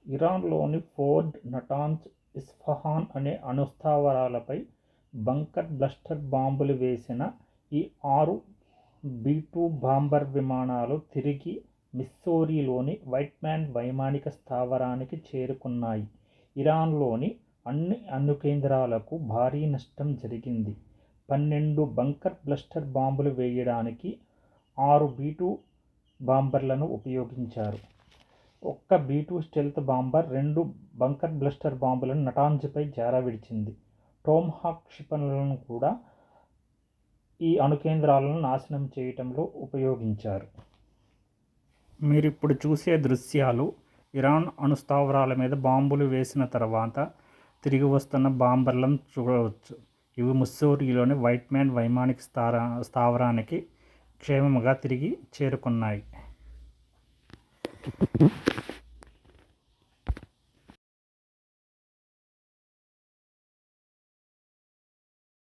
ఇరాన్లోని Ford, Natanz, Isfahan అనే అణుస్థావరాలపై bunker bluster బాంబులు వేసిన ఈ 6 B-2 బాంబర్ విమానాలు తిరిగి మిస్సౌరీలోని వైట్మ్యాన్ వైమానిక స్థావరానికి చేరుకున్నాయి. ఇరాన్లోని అన్ని అణు కేంద్రాలకు భారీ నష్టం జరిగింది. 12 బంకర్ బ్లస్టర్ బాంబులు వేయడానికి 6 B-2 బాంబర్లను ఉపయోగించారు. ఒక్క B-2 stealth bomber 2 bunker buster బాంబులను నటాంజ్పై జారవిడిచింది. టోమ్హాక్ క్షిపణులను కూడా ఈ అణుకేంద్రాలను నాశనం చేయటంలో ఉపయోగించారు. మీరిప్పుడు చూసే దృశ్యాలు ఇరాన్ అణుస్థావరాల మీద బాంబులు వేసిన తర్వాత తిరిగి వస్తున్న బాంబర్లను చూడవచ్చు. ఇవి మిస్సౌరీలోని వైట్మ్యాన్ వైమానిక స్థావరానికి క్షేమంగా తిరిగి చేరుకున్నాయి.